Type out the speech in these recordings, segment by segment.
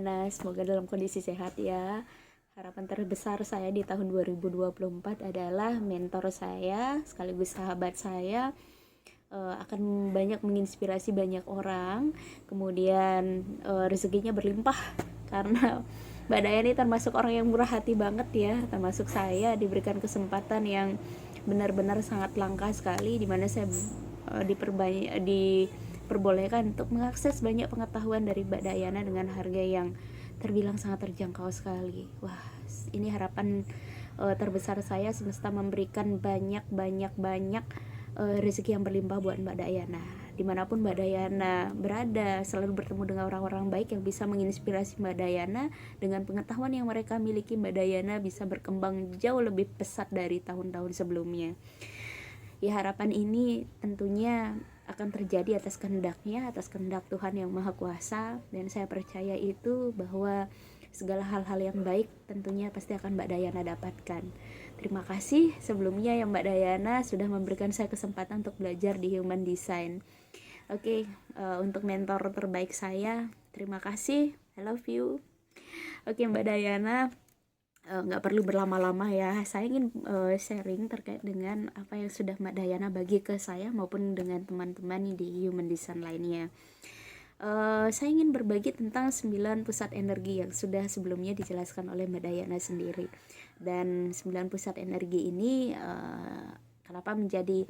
Dayana, semoga dalam kondisi sehat ya. Harapan terbesar saya di tahun 2024 adalah mentor saya sekaligus sahabat saya akan banyak menginspirasi banyak orang. Kemudian rezekinya berlimpah karena Mbak Dayana ini termasuk orang yang murah hati banget ya, termasuk saya diberikan kesempatan yang benar-benar sangat langka sekali, di mana saya diperbolehkan untuk mengakses banyak pengetahuan dari Mbak Dayana dengan harga yang terbilang sangat terjangkau sekali. Wah, ini harapan terbesar saya, semesta memberikan banyak rezeki yang berlimpah buat Mbak Dayana. Dimanapun Mbak Dayana berada, selalu bertemu dengan orang-orang baik yang bisa menginspirasi Mbak Dayana. Dengan pengetahuan yang mereka miliki, Mbak Dayana bisa berkembang jauh lebih pesat dari tahun-tahun sebelumnya. Ya, harapan ini tentunya akan terjadi atas kehendaknya, atas kehendak Tuhan yang Maha Kuasa, dan saya percaya itu bahwa segala hal-hal yang baik tentunya pasti akan Mbak Dayana dapatkan. Terima kasih sebelumnya ya Mbak Dayana sudah memberikan saya kesempatan untuk belajar di Human Design. Oke, untuk mentor terbaik saya, terima kasih, I love you. Oke Mbak Dayana, nggak perlu berlama-lama ya, saya ingin sharing terkait dengan apa yang sudah Mbak Dayana bagi ke saya maupun dengan teman-teman di Human Design lainnya. Saya ingin berbagi tentang 9 pusat energi yang sudah sebelumnya dijelaskan oleh Mbak Dayana sendiri. Dan 9 pusat energi ini kenapa menjadi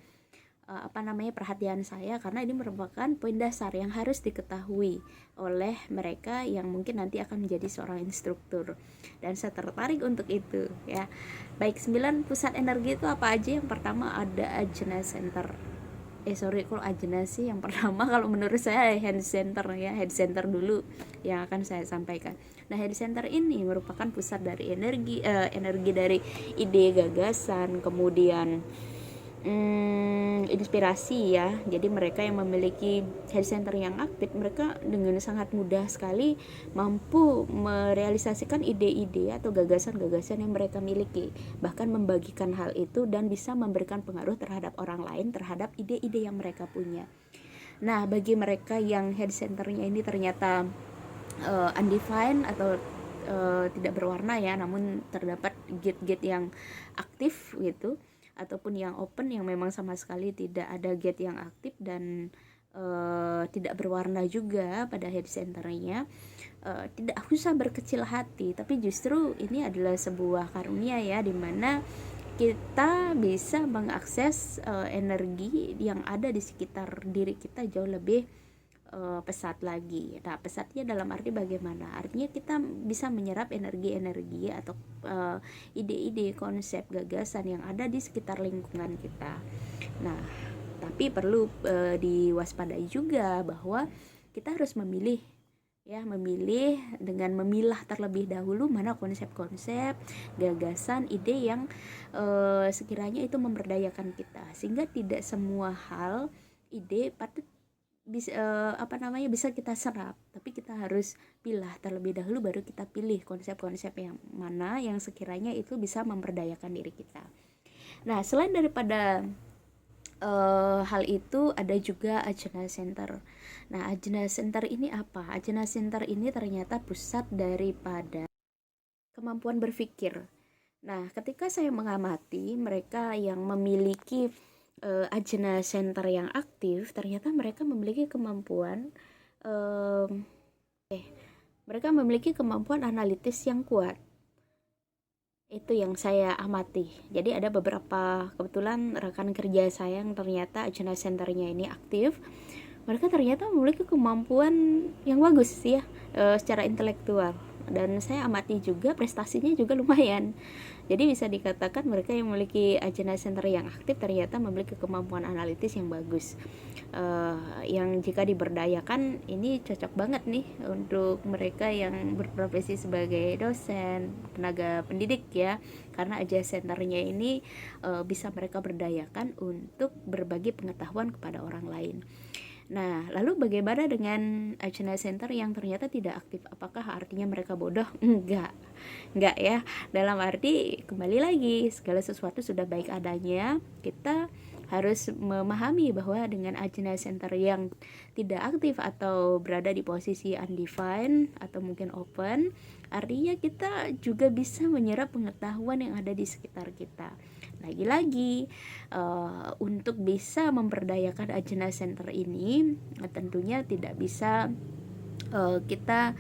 perhatian saya, karena ini merupakan poin dasar yang harus diketahui oleh mereka yang mungkin nanti akan menjadi seorang instruktur, dan saya tertarik untuk itu ya. Baik, 9 pusat energi itu apa aja? Yang pertama ada Ajna Center. Kalau Ajna sih yang pertama, kalau menurut saya head center ya, head center dulu yang akan saya sampaikan. Nah, head center ini merupakan pusat dari energi dari ide, gagasan, kemudian inspirasi ya. Jadi mereka yang memiliki head center yang aktif, mereka dengan sangat mudah sekali mampu merealisasikan ide-ide atau gagasan-gagasan yang mereka miliki, bahkan membagikan hal itu dan bisa memberikan pengaruh terhadap orang lain terhadap ide-ide yang mereka punya. Nah, bagi mereka yang head centernya ini ternyata undefined atau tidak berwarna ya, namun terdapat gate-gate yang aktif gitu, ataupun yang open yang memang sama sekali tidak ada gate yang aktif dan tidak berwarna juga pada head centernya, tidak usah berkecil hati, tapi justru ini adalah sebuah karunia ya, dimana kita bisa mengakses energi yang ada di sekitar diri kita jauh lebih pesat lagi. Nah, pesatnya dalam arti bagaimana? Artinya kita bisa menyerap energi-energi atau ide-ide, konsep, gagasan yang ada di sekitar lingkungan kita. Nah, tapi perlu diwaspadai juga bahwa kita harus memilih ya, memilih dengan memilah terlebih dahulu mana konsep-konsep, gagasan, ide yang sekiranya itu memberdayakan kita, sehingga tidak semua hal, ide patut bisa kita serap, tapi kita harus pilah terlebih dahulu, baru kita pilih konsep-konsep yang mana yang sekiranya itu bisa memberdayakan diri kita. Nah, selain daripada hal itu, ada juga Ajna Center. Nah, Ajna Center ini apa? Ajna Center ini ternyata pusat daripada kemampuan berpikir. Nah, ketika saya mengamati mereka yang memiliki Ajna Center yang aktif, ternyata mereka memiliki kemampuan mereka memiliki kemampuan analitis yang kuat. Itu yang saya amati. Jadi ada beberapa, kebetulan rekan kerja saya yang ternyata Ajna Centernya ini aktif, mereka ternyata memiliki kemampuan yang bagus ya, secara intelektual, dan saya amati juga prestasinya juga lumayan. Jadi bisa dikatakan mereka yang memiliki Ajna Center yang aktif ternyata memiliki kemampuan analitis yang bagus, yang jika diberdayakan ini cocok banget nih untuk mereka yang berprofesi sebagai dosen, tenaga pendidik ya, karena Ajna Centernya ini bisa mereka berdayakan untuk berbagi pengetahuan kepada orang lain. Nah, lalu bagaimana dengan Ajna Center yang ternyata tidak aktif? Apakah artinya mereka bodoh? Enggak ya. Dalam arti, kembali lagi, segala sesuatu sudah baik adanya, kita harus memahami bahwa dengan Ajna Center yang tidak aktif atau berada di posisi undefined atau mungkin open, artinya kita juga bisa menyerap pengetahuan yang ada di sekitar kita. Lagi-lagi untuk bisa memperdayakan Ajna Center ini tentunya tidak bisa kita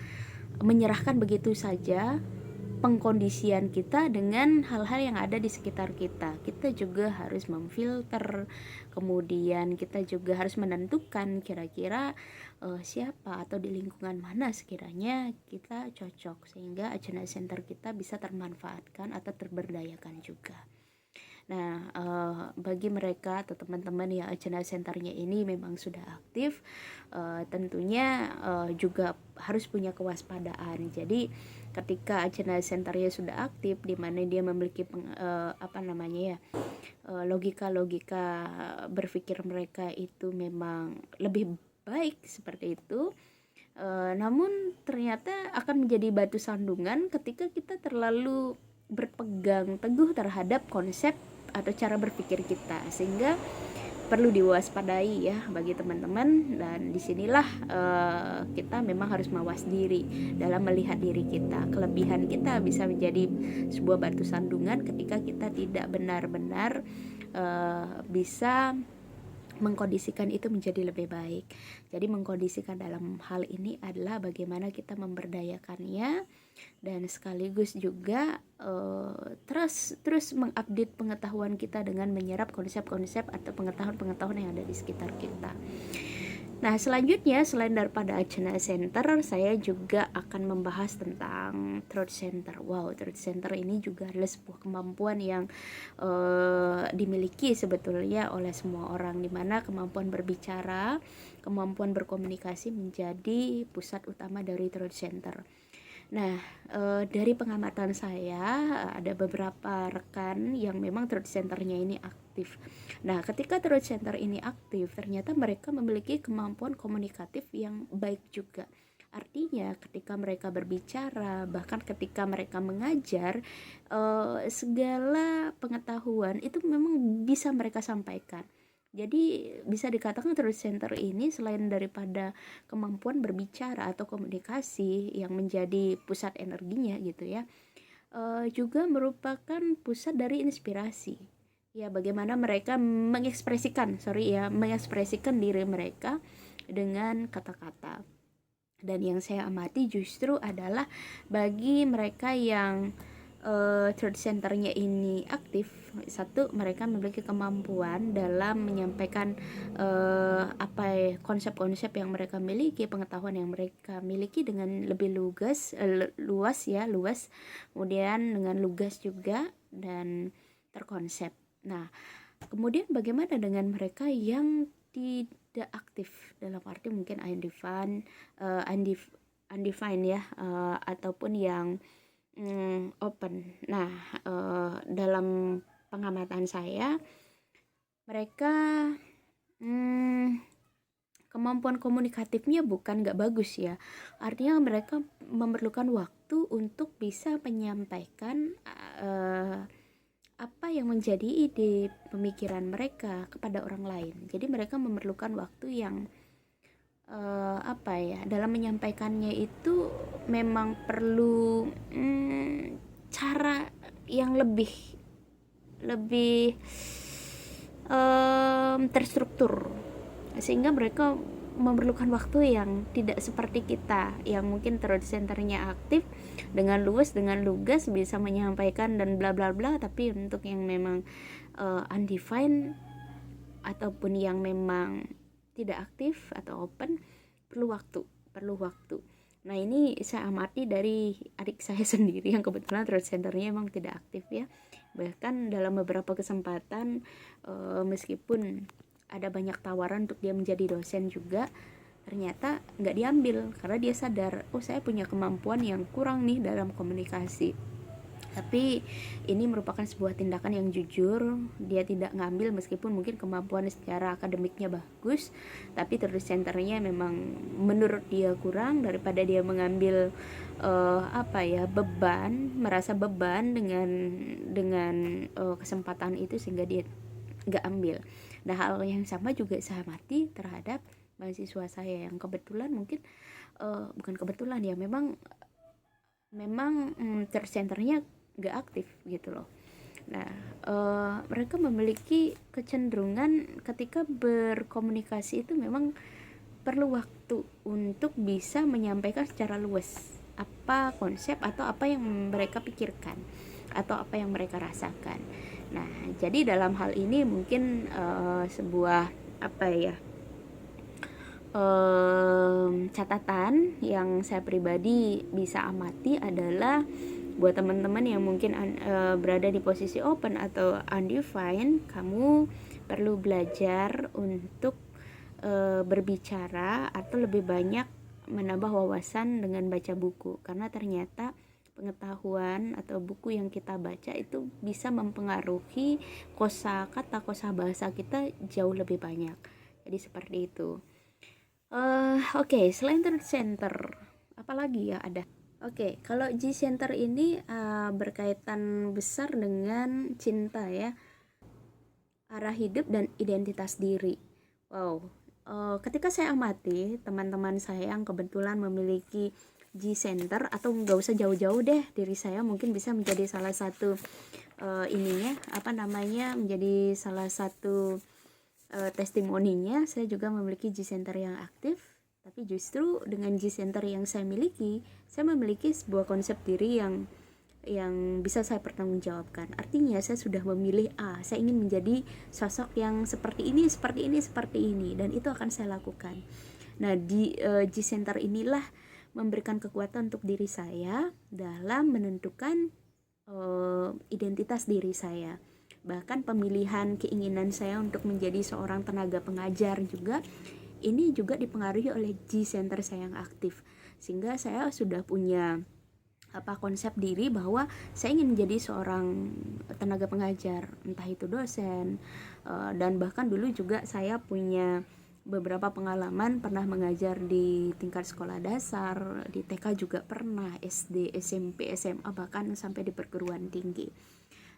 menyerahkan begitu saja pengkondisian kita dengan hal-hal yang ada di sekitar kita. Kita juga harus memfilter, kemudian kita juga harus menentukan kira-kira siapa atau di lingkungan mana sekiranya kita cocok, sehingga Ajna Center kita bisa termanfaatkan atau terberdayakan juga. Nah, bagi mereka atau teman-teman yang Ajna Centernya ini memang sudah aktif, tentunya juga harus punya kewaspadaan. Jadi ketika Ajna Centernya sudah aktif, di mana dia memiliki logika-logika berpikir mereka itu memang lebih baik seperti itu, namun ternyata akan menjadi batu sandungan ketika kita terlalu berpegang teguh terhadap konsep atau cara berpikir kita, sehingga perlu diwaspadai ya bagi teman-teman. Dan disinilah kita memang harus mawas diri dalam melihat diri kita. Kelebihan kita bisa menjadi sebuah batu sandungan ketika kita tidak benar-benar bisa mengkondisikan itu menjadi lebih baik. Jadi mengkondisikan dalam hal ini adalah bagaimana kita memberdayakannya, dan sekaligus juga terus mengupdate pengetahuan kita dengan menyerap konsep-konsep atau pengetahuan-pengetahuan yang ada di sekitar kita. Nah, selanjutnya selain daripada Ajna Center, saya juga akan membahas tentang Truth Center. Wow, Truth Center ini juga adalah sebuah kemampuan yang dimiliki sebetulnya oleh semua orang, di mana kemampuan berbicara, kemampuan berkomunikasi menjadi pusat utama dari Truth Center. Nah, dari pengamatan saya ada beberapa rekan yang memang Truth Centernya ini aktif. Nah, ketika Truth Center ini aktif, ternyata mereka memiliki kemampuan komunikatif yang baik juga. Artinya ketika mereka berbicara, bahkan ketika mereka mengajar, segala pengetahuan itu memang bisa mereka sampaikan. Jadi bisa dikatakan Truth Center ini selain daripada kemampuan berbicara atau komunikasi yang menjadi pusat energinya gitu ya, juga merupakan pusat dari inspirasi. Ya, bagaimana mereka mengekspresikan diri mereka dengan kata-kata. Dan yang saya amati justru adalah bagi mereka yang Truth Centernya ini aktif, satu, mereka memiliki kemampuan dalam menyampaikan konsep-konsep yang mereka miliki, pengetahuan yang mereka miliki dengan lebih luas, kemudian dengan lugas juga dan terkonsep. Nah, kemudian bagaimana dengan mereka yang tidak aktif, dalam arti mungkin undefined ya, ataupun yang open. Nah, dalam pengamatan saya, mereka kemampuan komunikatifnya bukan gak bagus ya, artinya mereka memerlukan waktu untuk bisa menyampaikan apa yang menjadi ide pemikiran mereka kepada orang lain. Jadi mereka memerlukan waktu yang dalam menyampaikannya itu memang perlu cara yang lebih terstruktur, sehingga mereka memerlukan waktu yang tidak seperti kita yang mungkin Truth Centernya aktif dengan luas, dengan lugas bisa menyampaikan dan bla bla bla. Tapi untuk yang memang undefined ataupun yang memang tidak aktif atau open, perlu waktu. Nah, ini saya amati dari adik saya sendiri yang kebetulan Truth Centernya emang tidak aktif ya. Bahkan dalam beberapa kesempatan meskipun ada banyak tawaran untuk dia menjadi dosen juga, ternyata nggak diambil karena dia sadar, saya punya kemampuan yang kurang nih dalam komunikasi. Tapi ini merupakan sebuah tindakan yang jujur, dia tidak ngambil meskipun mungkin kemampuan secara akademiknya bagus, tapi Truth Centernya memang menurut dia kurang, daripada dia mengambil merasa beban dengan kesempatan itu sehingga dia nggak ambil. Nah, hal yang sama juga saya amati terhadap mahasiswa saya yang kebetulan mungkin bukan kebetulan ya, memang third centernya nggak aktif gitu loh. Nah, mereka memiliki kecenderungan ketika berkomunikasi itu memang perlu waktu untuk bisa menyampaikan secara luas apa konsep atau apa yang mereka pikirkan atau apa yang mereka rasakan. Nah, jadi dalam hal ini mungkin sebuah apa ya, catatan yang saya pribadi bisa amati adalah buat teman-teman yang mungkin berada di posisi open atau undefined, kamu perlu belajar untuk berbicara atau lebih banyak menambah wawasan dengan baca buku, karena ternyata pengetahuan atau buku yang kita baca itu bisa mempengaruhi kosakata bahasa kita jauh lebih banyak. Jadi seperti itu. Oke, selain third center, apalagi ya ada? Oke, kalau G center ini berkaitan besar dengan cinta ya, arah hidup dan identitas diri. Wow, ketika saya amati teman-teman saya yang kebetulan memiliki G center, atau nggak usah jauh-jauh deh, diri saya mungkin bisa menjadi salah satu ininya apa namanya, menjadi salah satu testimoninya. Saya juga memiliki G center yang aktif, tapi justru dengan G center yang saya miliki, saya memiliki sebuah konsep diri yang bisa saya pertanggungjawabkan. Artinya saya sudah memilih saya ingin menjadi sosok yang seperti ini, seperti ini, seperti ini, dan itu akan saya lakukan. Nah, di G center inilah memberikan kekuatan untuk diri saya dalam menentukan identitas diri saya. Bahkan pemilihan keinginan saya untuk menjadi seorang tenaga pengajar juga, ini juga dipengaruhi oleh G center saya yang aktif, sehingga saya sudah punya konsep diri bahwa saya ingin menjadi seorang tenaga pengajar, entah itu dosen, dan bahkan dulu juga saya punya beberapa pengalaman pernah mengajar di tingkat sekolah dasar, di TK juga pernah, SD, SMP, SMA, bahkan sampai di perguruan tinggi.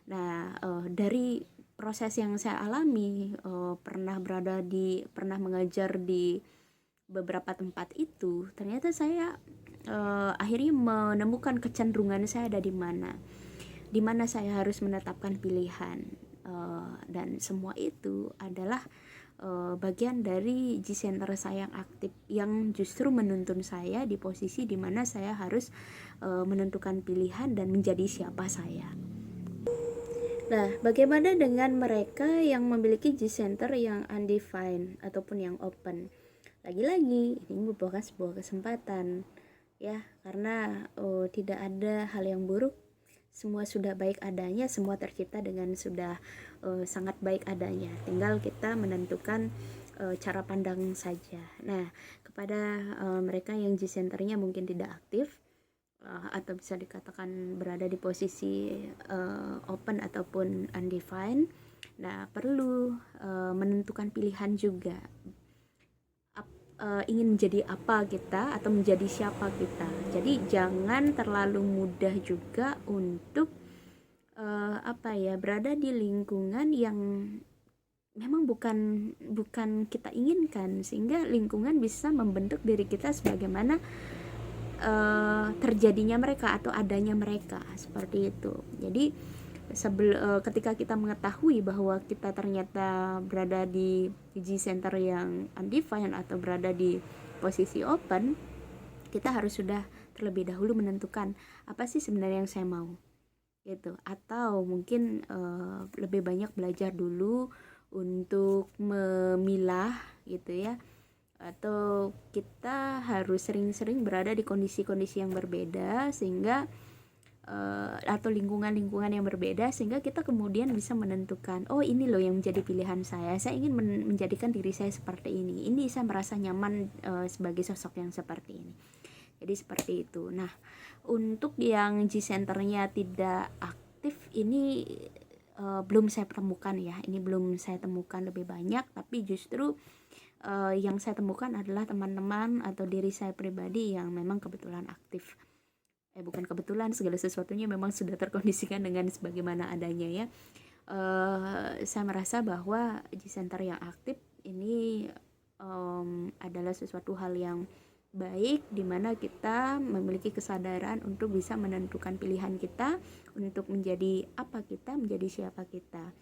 Nah, dari proses yang saya alami, pernah mengajar di beberapa tempat itu, ternyata saya akhirnya menemukan kecenderungan saya ada di mana saya harus menetapkan pilihan, dan semua itu adalah bagian dari G center saya yang aktif, yang justru menuntun saya di posisi di mana saya harus menentukan pilihan dan menjadi siapa saya. Nah, bagaimana dengan mereka yang memiliki G center yang undefined ataupun yang open? Lagi-lagi ini merupakan sebuah kesempatan ya, karena tidak ada hal yang buruk, semua sudah baik adanya, semua tercipta dengan sudah sangat baik adanya, tinggal kita menentukan cara pandang saja. Nah, kepada mereka yang G centernya mungkin tidak aktif, atau bisa dikatakan berada di posisi open ataupun undefined, nah perlu menentukan pilihan juga, ingin menjadi apa kita atau menjadi siapa kita. Jadi jangan terlalu mudah juga untuk berada di lingkungan yang memang bukan kita inginkan, sehingga lingkungan bisa membentuk diri kita sebagaimana terjadinya mereka atau adanya mereka, seperti itu. Jadi ketika kita mengetahui bahwa kita ternyata berada di G center yang undefined atau berada di posisi open, kita harus sudah terlebih dahulu menentukan apa sih sebenarnya yang saya mau gitu, atau mungkin lebih banyak belajar dulu untuk memilah gitu ya, atau kita harus sering-sering berada di kondisi-kondisi yang berbeda sehingga atau lingkungan-lingkungan yang berbeda, sehingga kita kemudian bisa menentukan, oh ini loh yang menjadi pilihan saya ingin menjadikan diri saya seperti ini saya merasa nyaman sebagai sosok yang seperti ini. Jadi seperti itu. Nah, untuk yang G centernya tidak aktif ini belum saya temukan ya, ini belum saya temukan lebih banyak, tapi justru yang saya temukan adalah teman-teman atau diri saya pribadi yang memang kebetulan aktif. Bukan kebetulan, segala sesuatunya memang sudah terkondisikan dengan sebagaimana adanya ya. Saya merasa bahwa G-Center yang aktif ini adalah sesuatu hal yang baik, di mana kita memiliki kesadaran untuk bisa menentukan pilihan kita untuk menjadi apa kita, menjadi siapa kita.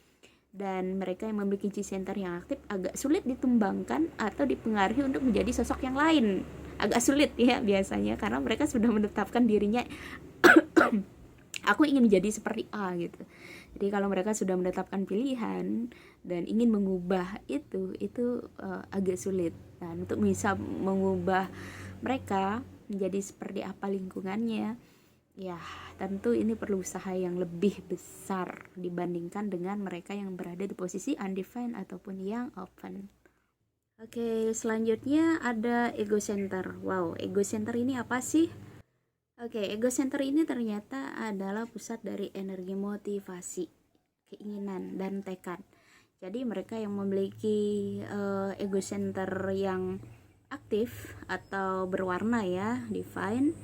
Dan mereka yang memiliki G-Center yang aktif agak sulit ditumbangkan atau dipengaruhi untuk menjadi sosok yang lain. Agak sulit ya biasanya, karena mereka sudah menetapkan dirinya aku ingin menjadi seperti A gitu. Jadi kalau mereka sudah menetapkan pilihan dan ingin mengubah itu agak sulit. Dan untuk bisa mengubah mereka menjadi seperti apa lingkungannya, ya tentu ini perlu usaha yang lebih besar dibandingkan dengan mereka yang berada di posisi undefined ataupun yang open. Oke, selanjutnya ada ego center. Wow, ego center ini apa sih? Oke, ego center ini ternyata adalah pusat dari energi motivasi, keinginan, dan tekad. Jadi mereka yang memiliki ego center yang aktif atau berwarna ya, define,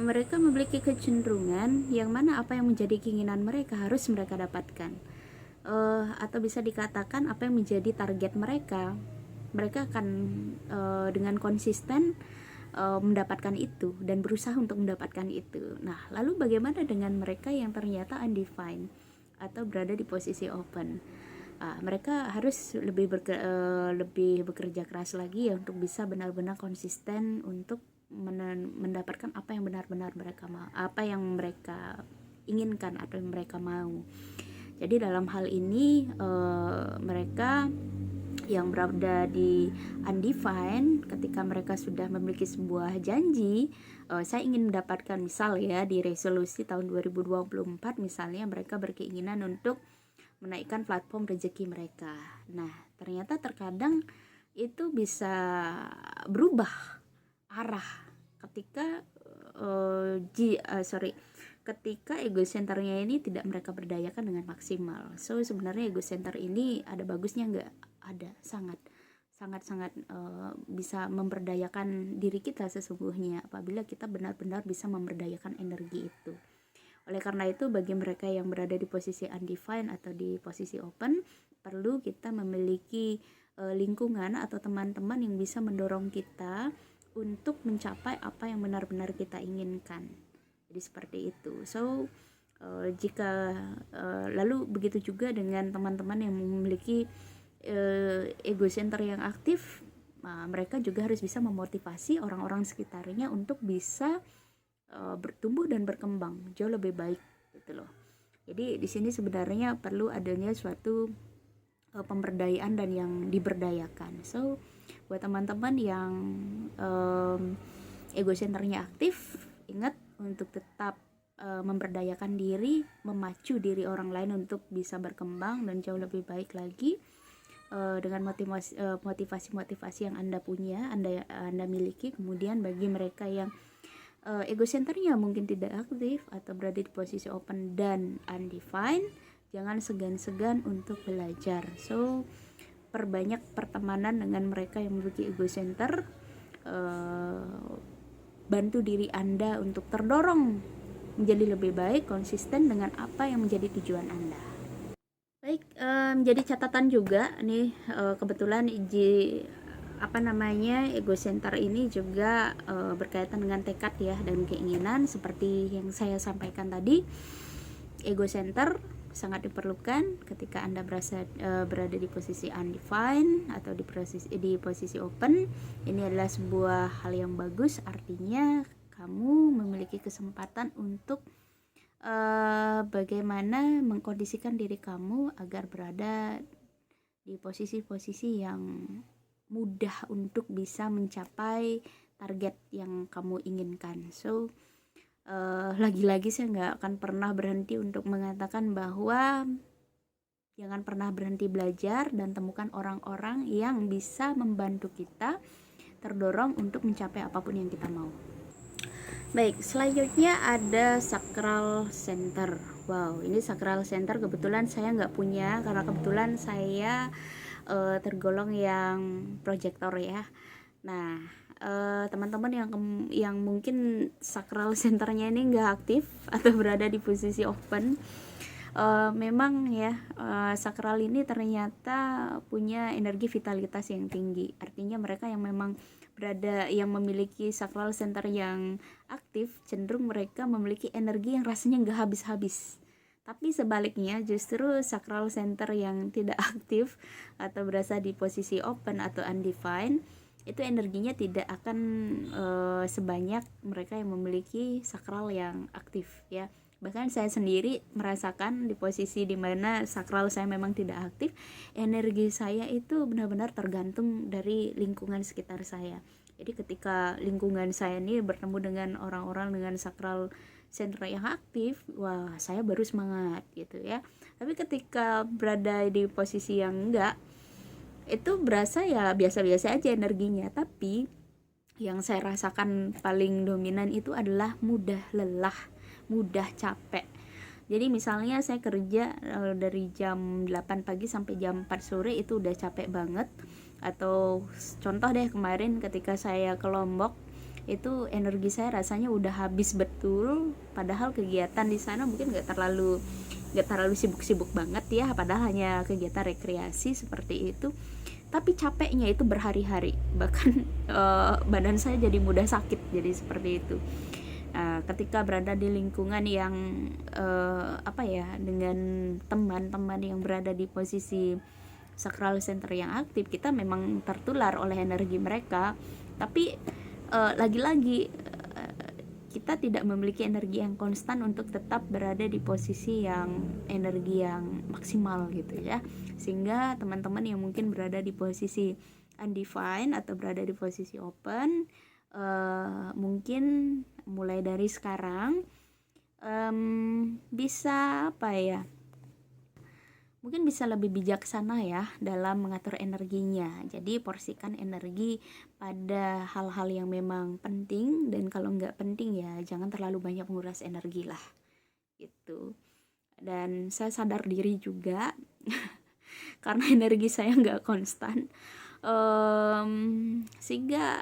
mereka memiliki kecenderungan yang mana apa yang menjadi keinginan mereka harus mereka dapatkan. Atau bisa dikatakan apa yang menjadi target mereka akan dengan konsisten mendapatkan itu dan berusaha untuk mendapatkan itu. Nah, lalu bagaimana dengan mereka yang ternyata undefined atau berada di posisi open? Mereka harus lebih bekerja keras lagi ya untuk bisa benar-benar konsisten untuk mendapatkan apa yang benar-benar mereka mau, apa yang mereka inginkan atau yang mereka mau. Jadi dalam hal ini mereka yang berada di undefined, ketika mereka sudah memiliki sebuah janji, saya ingin mendapatkan, misal ya di resolusi tahun 2024 misalnya mereka berkeinginan untuk menaikkan platform rezeki mereka. Nah, ternyata terkadang itu bisa berubah arah ketika ketika ego centernya ini tidak mereka berdayakan dengan maksimal. So sebenarnya ego center ini ada bagusnya nggak? Ada, sangat bisa memberdayakan diri kita sesungguhnya apabila kita benar-benar bisa memberdayakan energi itu. Oleh karena itu, bagi mereka yang berada di posisi undefined atau di posisi open, perlu kita memiliki lingkungan atau teman-teman yang bisa mendorong kita untuk mencapai apa yang benar-benar kita inginkan. Jadi seperti itu. So lalu begitu juga dengan teman-teman yang memiliki ego center yang aktif, mereka juga harus bisa memotivasi orang-orang sekitarnya untuk bisa bertumbuh dan berkembang jauh lebih baik gitu loh. Jadi di sini sebenarnya perlu adanya suatu pemberdayaan dan yang diberdayakan. So buat teman-teman yang ego centernya aktif, ingat untuk tetap memberdayakan diri, memacu diri orang lain untuk bisa berkembang dan jauh lebih baik lagi dengan motivasi yang Anda punya, Anda miliki. Kemudian bagi mereka yang ego centernya mungkin tidak aktif atau berada di posisi open dan undefined, jangan segan-segan untuk belajar. So perbanyak pertemanan dengan mereka yang memiliki ego center, bantu diri Anda untuk terdorong menjadi lebih baik, konsisten dengan apa yang menjadi tujuan Anda. Baik, jadi catatan juga nih, kebetulan ego center ini juga berkaitan dengan tekad ya dan keinginan. Seperti yang saya sampaikan tadi, ego center sangat diperlukan ketika Anda berada di posisi undefined atau di posisi open. Ini adalah sebuah hal yang bagus, artinya kamu memiliki kesempatan untuk bagaimana mengkondisikan diri kamu agar berada di posisi-posisi yang mudah untuk bisa mencapai target yang kamu inginkan. So lagi-lagi saya nggak akan pernah berhenti untuk mengatakan bahwa jangan pernah berhenti belajar dan temukan orang-orang yang bisa membantu kita terdorong untuk mencapai apapun yang kita mau. Baik, selanjutnya ada Sacral Center. Wow, ini Sacral Center kebetulan saya nggak punya karena kebetulan saya tergolong yang projector ya. Nah, teman-teman yang mungkin Sacral Centernya ini nggak aktif atau berada di posisi open, Memang ya, sakral ini ternyata punya energi vitalitas yang tinggi. Artinya mereka yang memang yang memiliki sakral center yang aktif, cenderung mereka memiliki energi yang rasanya nggak habis-habis. Tapi sebaliknya, justru sakral center yang tidak aktif atau berasa di posisi open atau undefined, itu energinya tidak akan sebanyak mereka yang memiliki sakral yang aktif ya. Bahkan saya sendiri merasakan di posisi dimana sakral saya memang tidak aktif, energi saya itu benar-benar tergantung dari lingkungan sekitar saya. Jadi ketika lingkungan saya ini bertemu dengan orang-orang dengan sakral center yang aktif, wah saya baru semangat gitu ya. Tapi ketika berada di posisi yang enggak, itu berasa ya biasa-biasa aja energinya. Tapi yang saya rasakan paling dominan itu adalah mudah lelah, mudah capek. Jadi misalnya saya kerja dari jam 8 pagi sampai jam 4 sore itu udah capek banget. Atau contoh deh kemarin ketika saya ke Lombok, itu energi saya rasanya udah habis betul, padahal kegiatan di sana mungkin gak terlalu sibuk-sibuk banget ya, padahal hanya kegiatan rekreasi seperti itu. Tapi capeknya itu berhari-hari, bahkan badan saya jadi mudah sakit, jadi seperti itu. Ketika berada di lingkungan yang dengan teman-teman yang berada di posisi sakral center yang aktif, kita memang tertular oleh energi mereka. Tapi lagi-lagi kita tidak memiliki energi yang konstan untuk tetap berada di posisi yang energi yang maksimal gitu ya. Sehingga teman-teman yang mungkin berada di posisi undefined atau berada di posisi open, mungkin mulai dari sekarang bisa mungkin bisa lebih bijaksana ya dalam mengatur energinya. Jadi porsikan energi pada hal-hal yang memang penting, dan kalau nggak penting ya jangan terlalu banyak menguras energi lah gitu. Dan saya sadar diri juga karena energi saya nggak konstan, sehingga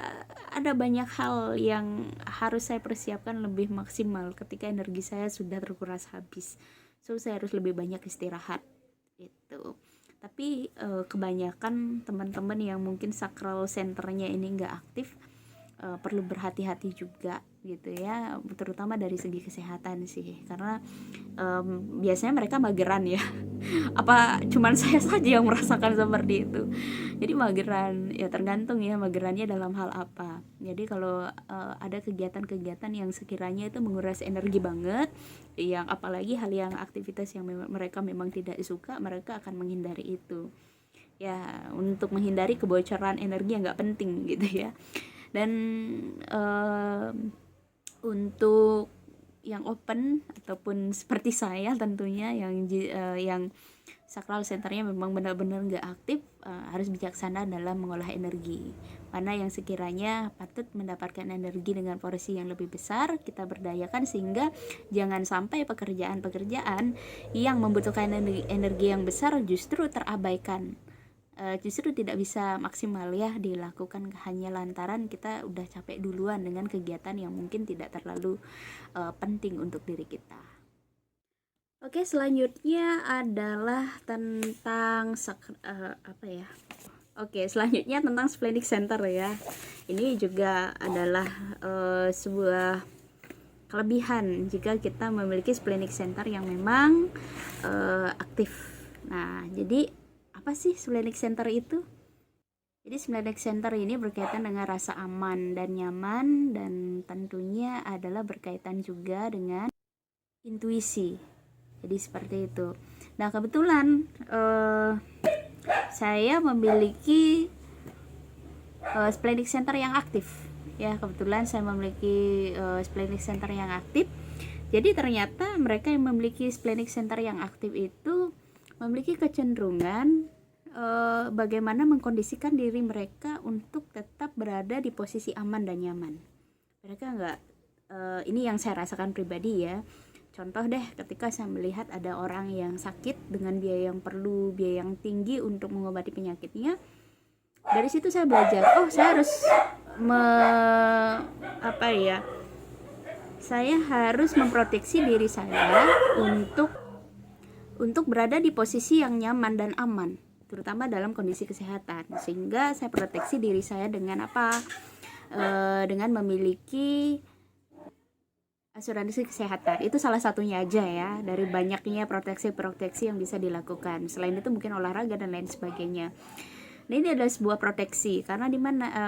ada banyak hal yang harus saya persiapkan lebih maksimal ketika energi saya sudah terkuras habis. So saya harus lebih banyak istirahat gitu. Tapi kebanyakan teman-teman yang mungkin sakral centernya ini nggak aktif, perlu berhati-hati juga gitu ya, terutama dari segi kesehatan sih, karena biasanya mereka mageran ya. Apa cuman saya saja yang merasakan seperti itu? Jadi mageran ya, tergantung ya magerannya dalam hal apa. Jadi kalau ada kegiatan-kegiatan yang sekiranya itu menguras energi banget, yang apalagi hal yang aktivitas yang mereka memang tidak suka, mereka akan menghindari itu ya, untuk menghindari kebocoran energi yang nggak penting gitu ya. Dan untuk yang open ataupun seperti saya tentunya yang sakral centernya memang benar-benar nggak aktif, harus bijaksana dalam mengolah energi. Mana yang sekiranya patut mendapatkan energi dengan porsi yang lebih besar, kita berdayakan sehingga jangan sampai pekerjaan-pekerjaan yang membutuhkan energi yang besar justru terabaikan, justru tidak bisa maksimal ya dilakukan hanya lantaran kita udah capek duluan dengan kegiatan yang mungkin tidak terlalu penting untuk diri kita. Oke, selanjutnya adalah tentang Oke, selanjutnya tentang splenic center ya. Ini juga adalah sebuah kelebihan jika kita memiliki splenic center yang memang aktif. Nah, jadi apa sih splenic center itu? Jadi splenic center ini berkaitan dengan rasa aman dan nyaman, dan tentunya adalah berkaitan juga dengan intuisi. Jadi seperti itu. Nah, kebetulan saya memiliki splenic center yang aktif. Ya, kebetulan saya memiliki splenic center yang aktif. Jadi ternyata mereka yang memiliki splenic center yang aktif itu memiliki kecenderungan bagaimana mengkondisikan diri mereka untuk tetap berada di posisi aman dan nyaman. Mereka nggak, ini yang saya rasakan pribadi ya. Contoh deh, ketika saya melihat ada orang yang sakit dengan biaya yang tinggi untuk mengobati penyakitnya, dari situ saya belajar, saya harus saya harus memproteksi diri saya untuk untuk berada di posisi yang nyaman dan aman, terutama dalam kondisi kesehatan. Sehingga saya proteksi diri saya dengan apa? Dengan memiliki asuransi kesehatan. Itu salah satunya aja ya, dari banyaknya proteksi-proteksi yang bisa dilakukan. Selain itu mungkin olahraga dan lain sebagainya. Nah, ini adalah sebuah proteksi karena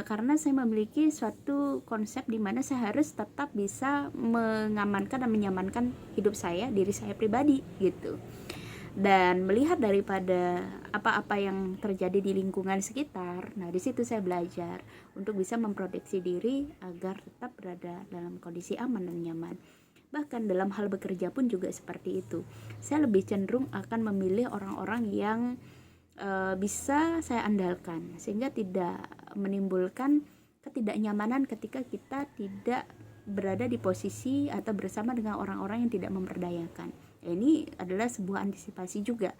karena saya memiliki suatu konsep di mana saya harus tetap bisa mengamankan dan menyamankan hidup saya, diri saya pribadi gitu. Dan melihat daripada apa-apa yang terjadi di lingkungan sekitar, nah di situ saya belajar untuk bisa memproteksi diri agar tetap berada dalam kondisi aman dan nyaman. Bahkan dalam hal bekerja pun juga seperti itu. Saya lebih cenderung akan memilih orang-orang yang bisa saya andalkan, sehingga tidak menimbulkan ketidaknyamanan ketika kita tidak berada di posisi atau bersama dengan orang-orang yang tidak memperdayakan. Ini adalah sebuah antisipasi juga.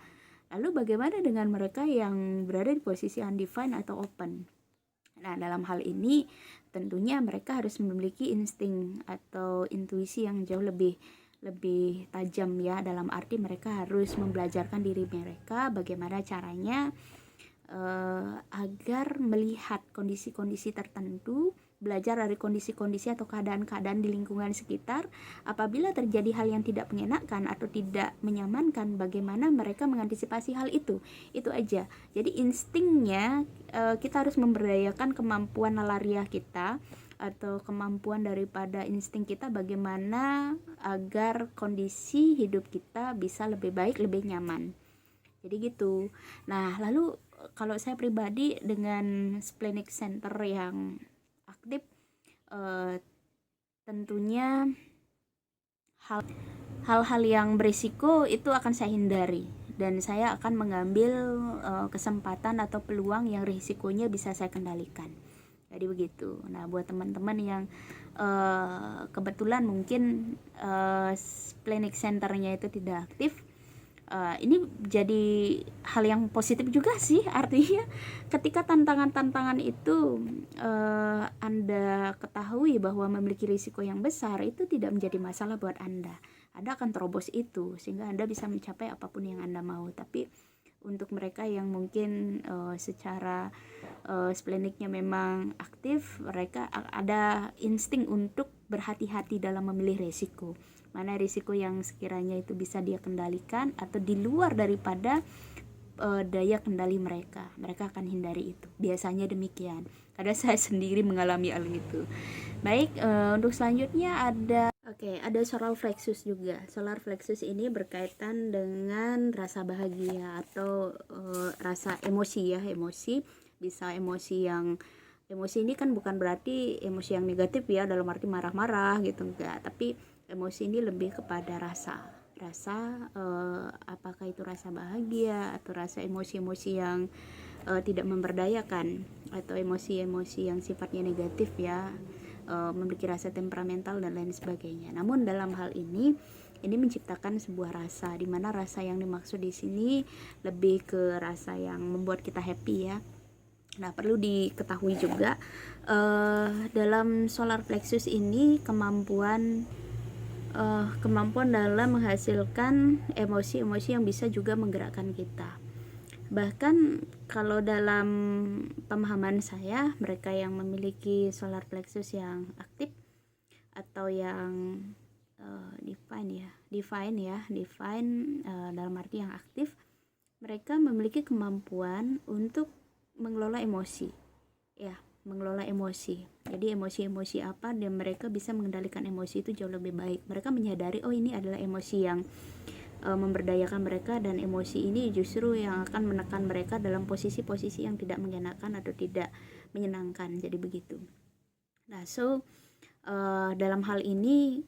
Lalu bagaimana dengan mereka yang berada di posisi undefined atau open? Nah, dalam hal ini tentunya mereka harus memiliki insting atau intuisi yang jauh lebih tajam ya, dalam arti mereka harus membelajarkan diri mereka bagaimana caranya agar melihat kondisi-kondisi tertentu, belajar dari kondisi-kondisi atau keadaan-keadaan di lingkungan sekitar. Apabila terjadi hal yang tidak mengenakan atau tidak menyamankan, bagaimana mereka mengantisipasi hal itu aja. Jadi instingnya kita harus memberdayakan kemampuan nalariah kita atau kemampuan daripada insting kita, bagaimana agar kondisi hidup kita bisa lebih baik, lebih nyaman. Jadi gitu. Nah, lalu kalau saya pribadi dengan splenic center yang aktif, tentunya hal-hal yang berisiko itu akan saya hindari, dan saya akan mengambil kesempatan atau peluang yang risikonya bisa saya kendalikan. Jadi begitu. Nah, buat teman-teman yang kebetulan mungkin splenic centernya itu tidak aktif, ini jadi hal yang positif juga sih. Artinya ketika tantangan-tantangan itu Anda ketahui bahwa memiliki risiko yang besar, itu tidak menjadi masalah buat Anda akan terobos itu sehingga Anda bisa mencapai apapun yang Anda mau. Tapi untuk mereka yang mungkin secara spleniknya memang aktif, mereka ada insting untuk berhati-hati dalam memilih risiko. Mana risiko yang sekiranya itu bisa dia kendalikan atau di luar daripada daya kendali mereka akan hindari itu. Biasanya demikian, karena saya sendiri mengalami hal itu. Baik, untuk selanjutnya ada solar plexus juga. Solar plexus ini berkaitan dengan rasa bahagia atau rasa emosi ya. Bisa emosi ini kan bukan berarti emosi yang negatif ya, dalam arti marah-marah gitu, enggak. Tapi emosi ini lebih kepada rasa apakah itu rasa bahagia atau rasa emosi-emosi yang tidak memberdayakan, atau emosi-emosi yang sifatnya negatif ya, memiliki rasa temperamental dan lain sebagainya. Namun dalam hal ini menciptakan sebuah rasa, di mana rasa yang dimaksud di sini lebih ke rasa yang membuat kita happy ya. Nah, perlu diketahui juga dalam solar plexus ini kemampuan dalam menghasilkan emosi-emosi yang bisa juga menggerakkan kita. Bahkan kalau dalam pemahaman saya, mereka yang memiliki solar plexus yang aktif atau yang divine dalam arti yang aktif, mereka memiliki kemampuan untuk mengelola emosi ya, mengelola emosi. Jadi emosi-emosi apa, dan mereka bisa mengendalikan emosi itu jauh lebih baik. Mereka menyadari ini adalah emosi yang memberdayakan mereka, dan emosi ini justru yang akan menekan mereka dalam posisi-posisi yang tidak mengenakan atau tidak menyenangkan. Jadi begitu. Nah, dalam hal ini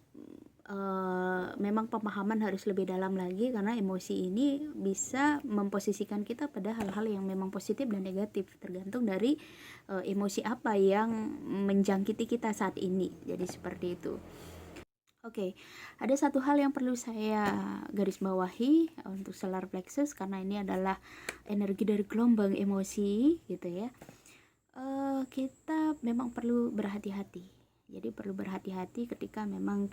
memang pemahaman harus lebih dalam lagi, karena emosi ini bisa memposisikan kita pada hal-hal yang memang positif dan negatif, tergantung dari emosi apa yang menjangkiti kita saat ini. Jadi seperti itu. Oke, ada satu hal yang perlu saya garis bawahi untuk solar plexus, karena ini adalah energi dari gelombang emosi gitu ya. Kita memang perlu berhati-hati. Jadi perlu berhati-hati ketika memang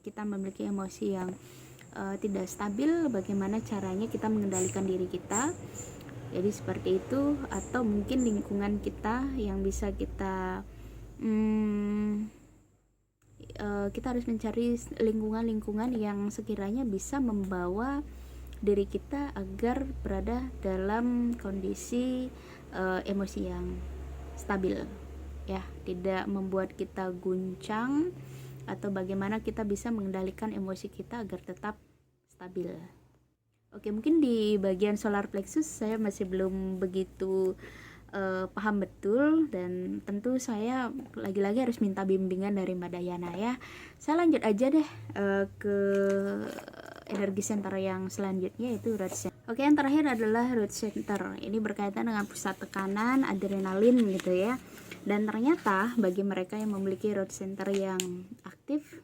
kita memiliki emosi yang tidak stabil, bagaimana caranya kita mengendalikan diri kita. Jadi seperti itu, atau mungkin lingkungan kita yang bisa kita kita harus mencari lingkungan-lingkungan yang sekiranya bisa membawa diri kita agar berada dalam kondisi emosi yang stabil, ya, tidak membuat kita guncang, atau bagaimana kita bisa mengendalikan emosi kita agar tetap stabil. Oke, mungkin di bagian solar plexus saya masih belum begitu paham betul, dan tentu saya lagi-lagi harus minta bimbingan dari Mbak Dayana ya. Saya lanjut aja deh ke energi center yang selanjutnya, yaitu root center. Oke, yang terakhir adalah root center. Ini berkaitan dengan pusat tekanan adrenalin gitu ya. Dan ternyata bagi mereka yang memiliki root center yang aktif,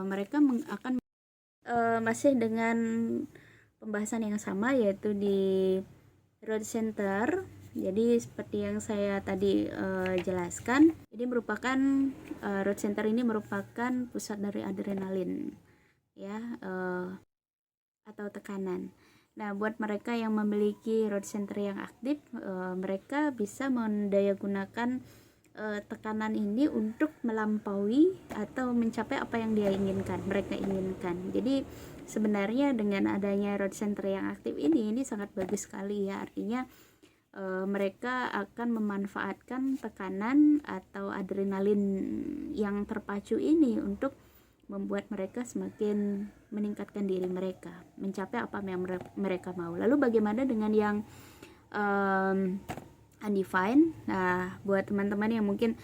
mereka akan masih dengan pembahasan yang sama, yaitu di root center. Jadi seperti yang saya tadi jelaskan, ini merupakan root center ini merupakan pusat dari adrenalin ya, atau tekanan. Nah, buat mereka yang memiliki root center yang aktif, mereka bisa mendayagunakan tekanan ini untuk melampaui atau mencapai apa yang mereka inginkan. Jadi sebenarnya dengan adanya root center yang aktif ini sangat bagus sekali ya. Artinya mereka akan memanfaatkan tekanan atau adrenalin yang terpacu ini untuk membuat mereka semakin meningkatkan diri mereka, mencapai apa yang mereka mau. Lalu bagaimana dengan yang undefined? Nah, buat teman-teman yang mungkin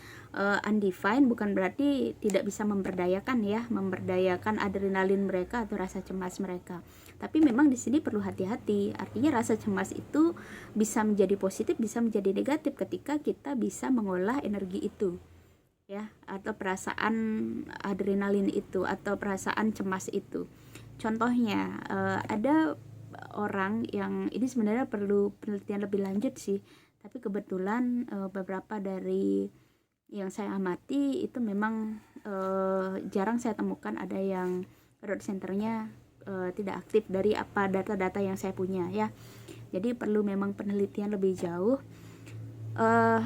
undefined bukan berarti tidak bisa memberdayakan adrenalin mereka atau rasa cemas mereka. Tapi memang di sini perlu hati-hati. Artinya rasa cemas itu bisa menjadi positif, bisa menjadi negatif ketika kita bisa mengolah energi itu, ya, atau perasaan adrenalin itu atau perasaan cemas itu. Contohnya ada orang yang ini sebenarnya perlu penelitian lebih lanjut sih, tapi kebetulan beberapa dari yang saya amati itu memang jarang saya temukan ada yang root centernya tidak aktif dari apa data-data yang saya punya ya. Jadi perlu memang penelitian lebih jauh.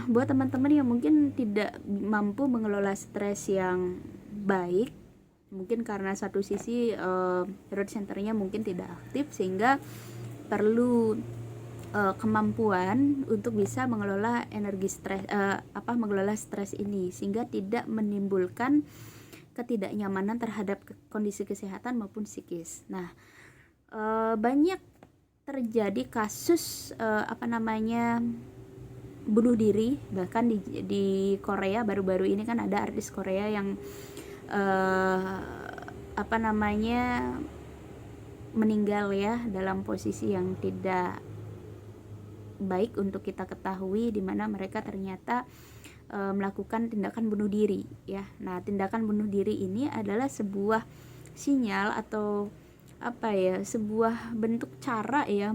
Buat teman-teman yang mungkin tidak mampu mengelola stres yang baik, mungkin karena satu sisi root centernya mungkin tidak aktif, sehingga perlu kemampuan untuk bisa mengelola mengelola stres ini sehingga tidak menimbulkan ketidaknyamanan terhadap kondisi kesehatan maupun psikis. Nah, banyak terjadi kasus bunuh diri, bahkan di Korea baru-baru ini kan ada artis Korea yang meninggal ya dalam posisi yang tidak baik untuk kita ketahui, di mana mereka ternyata melakukan tindakan bunuh diri ya. Nah, tindakan bunuh diri ini adalah sebuah sinyal atau sebuah bentuk cara ya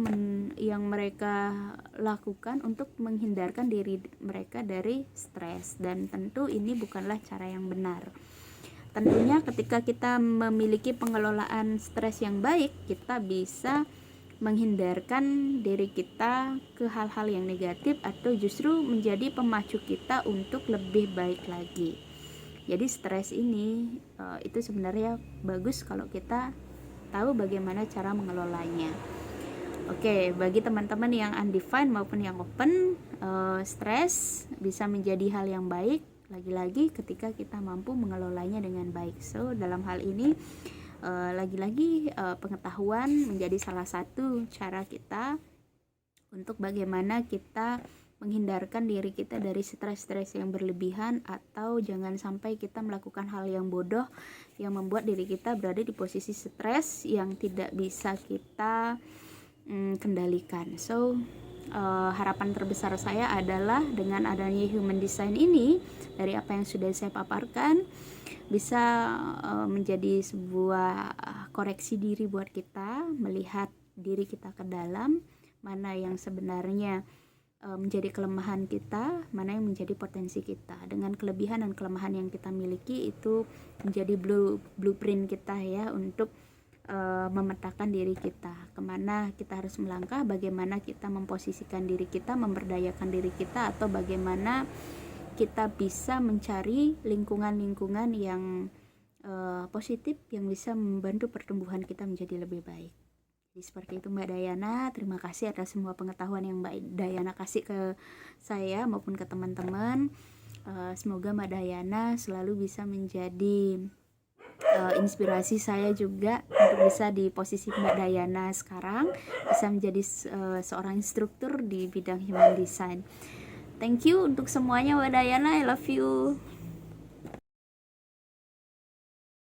yang mereka lakukan untuk menghindarkan diri mereka dari stres, dan tentu ini bukanlah cara yang benar. Tentunya ketika kita memiliki pengelolaan stres yang baik, kita bisa menghindarkan diri kita ke hal-hal yang negatif atau justru menjadi pemacu kita untuk lebih baik lagi. Jadi stres ini itu sebenarnya bagus kalau kita tahu bagaimana cara mengelolanya. Oke, bagi teman-teman yang undefined maupun yang open, stres bisa menjadi hal yang baik lagi-lagi ketika kita mampu mengelolanya dengan baik. So, dalam hal ini lagi-lagi pengetahuan menjadi salah satu cara kita untuk bagaimana kita menghindarkan diri kita dari stres-stres yang berlebihan, atau jangan sampai kita melakukan hal yang bodoh yang membuat diri kita berada di posisi stres yang tidak bisa kita kendalikan. So, harapan terbesar saya adalah dengan adanya human design ini, dari apa yang sudah saya paparkan, bisa menjadi sebuah koreksi diri buat kita, melihat diri kita ke dalam, mana yang sebenarnya menjadi kelemahan kita, mana yang menjadi potensi kita. Dengan kelebihan dan kelemahan yang kita miliki, itu menjadi blueprint kita ya untuk memetakan diri kita, kemana kita harus melangkah, bagaimana kita memposisikan diri kita, memberdayakan diri kita, atau bagaimana kita bisa mencari lingkungan-lingkungan yang positif yang bisa membantu pertumbuhan kita menjadi lebih baik. Jadi seperti itu Mbak Dayana. Terima kasih atas semua pengetahuan yang Mbak Dayana kasih ke saya maupun ke teman-teman. Semoga Mbak Dayana selalu bisa menjadi inspirasi saya juga untuk bisa di posisi Mbak Dayana sekarang, bisa menjadi seorang instruktur di bidang human design. Thank you untuk semuanya Mbak Dayana, I love you.